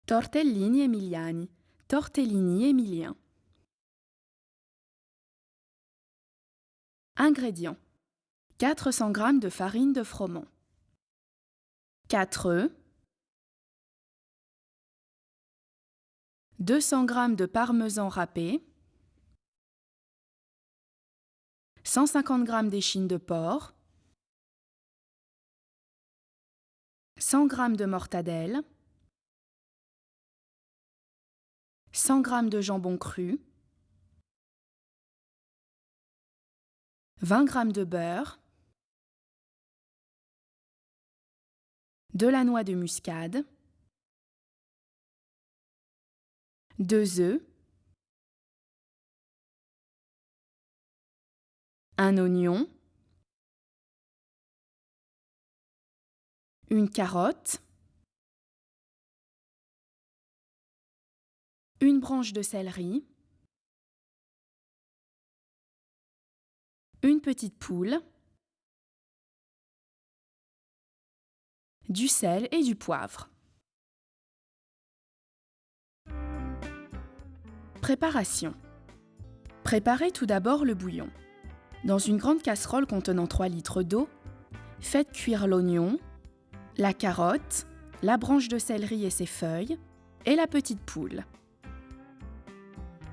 Tortellini emiliani, tortellini émiliens. Ingrédients: 400 g de farine de froment, 4 œufs, 200 g de parmesan râpé, 150 g d'échine de porc, 100 g de mortadelle, 100 g de jambon cru, 20 g de beurre, de la noix de muscade, 2 œufs, un oignon, une carotte, une branche de céleri, une petite poule, du sel et du poivre. Préparation. Préparez tout d'abord le bouillon. Dans une grande casserole contenant 3 litres d'eau, faites cuire l'oignon, la carotte, la branche de céleri et ses feuilles, et la petite poule.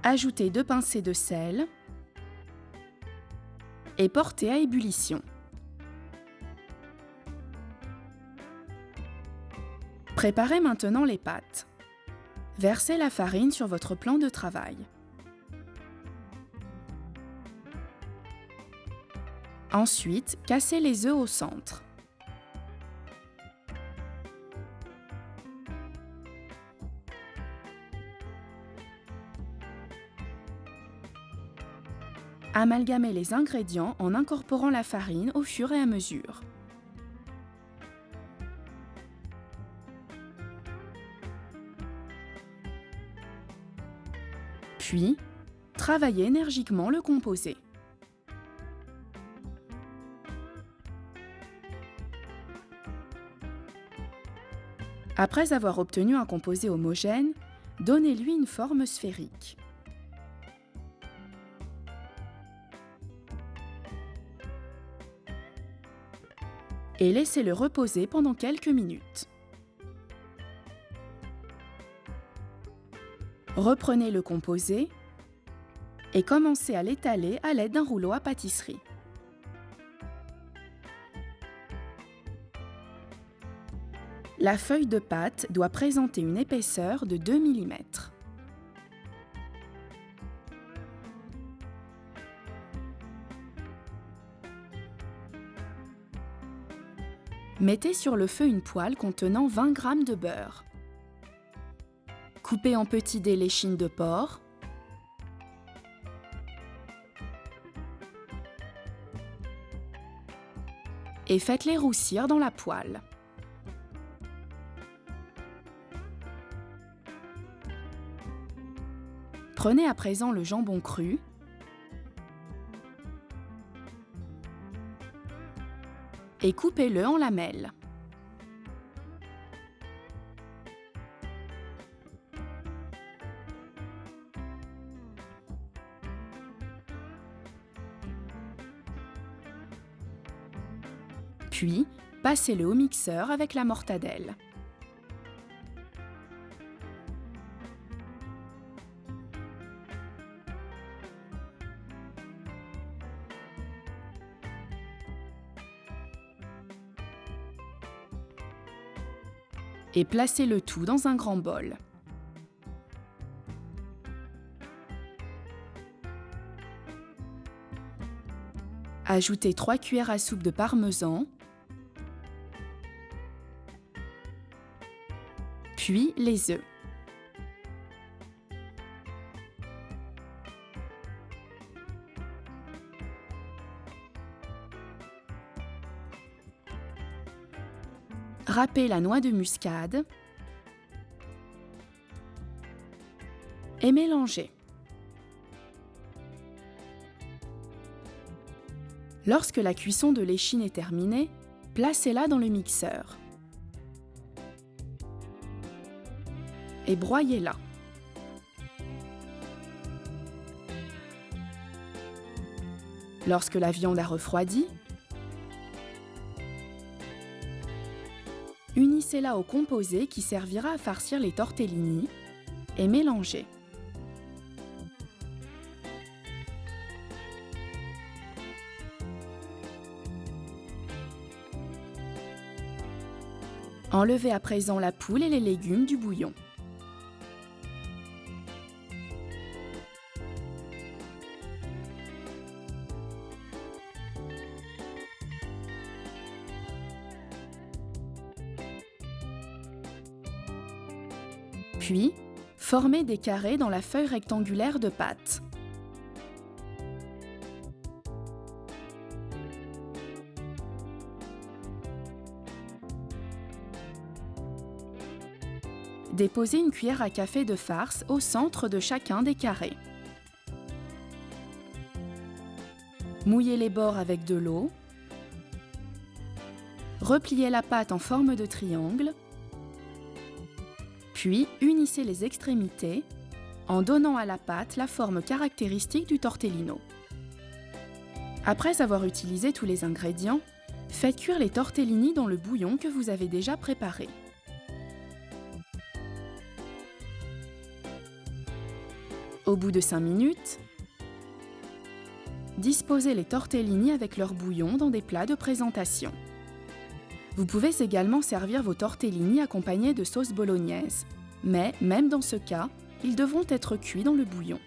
Ajoutez 2 pincées de sel et portez à ébullition. Préparez maintenant les pâtes. Versez la farine sur votre plan de travail. Ensuite, cassez les œufs au centre. Amalgamez les ingrédients en incorporant la farine au fur et à mesure. Puis, travaillez énergiquement le composé. Après avoir obtenu un composé homogène, donnez-lui une forme sphérique. Et laissez-le reposer pendant quelques minutes. Reprenez le composé et commencez à l'étaler à l'aide d'un rouleau à pâtisserie. La feuille de pâte doit présenter une épaisseur de 2 mm. Mettez sur le feu une poêle contenant 20 g de beurre. Coupez en petits dés l'échine de porc, et faites-les roussir dans la poêle. Prenez à présent le jambon cru et coupez-le en lamelles. Puis, passez-le au mixeur avec la mortadelle. Et placez le tout dans un grand bol. Ajoutez 3 cuillères à soupe de parmesan, puis les œufs. Râpez la noix de muscade et mélangez. Lorsque la cuisson de l'échine est terminée, placez-la dans le mixeur. et broyez-la. Lorsque la viande a refroidi, unissez-la au composé qui servira à farcir les tortellini et mélangez. Enlevez à présent la poule et les légumes du bouillon. Puis, formez des carrés dans la feuille rectangulaire de pâte. Déposez une cuillère à café de farce au centre de chacun des carrés. Mouillez les bords avec de l'eau. Repliez la pâte en forme de triangle. Puis, unissez les extrémités en donnant à la pâte la forme caractéristique du tortellino. Après avoir utilisé tous les ingrédients, faites cuire les tortellini dans le bouillon que vous avez déjà préparé. Au bout de 5 minutes, disposez les tortellini avec leur bouillon dans des plats de présentation. Vous pouvez également servir vos tortellini accompagnés de sauce bolognaise, mais même dans ce cas, ils devront être cuits dans le bouillon.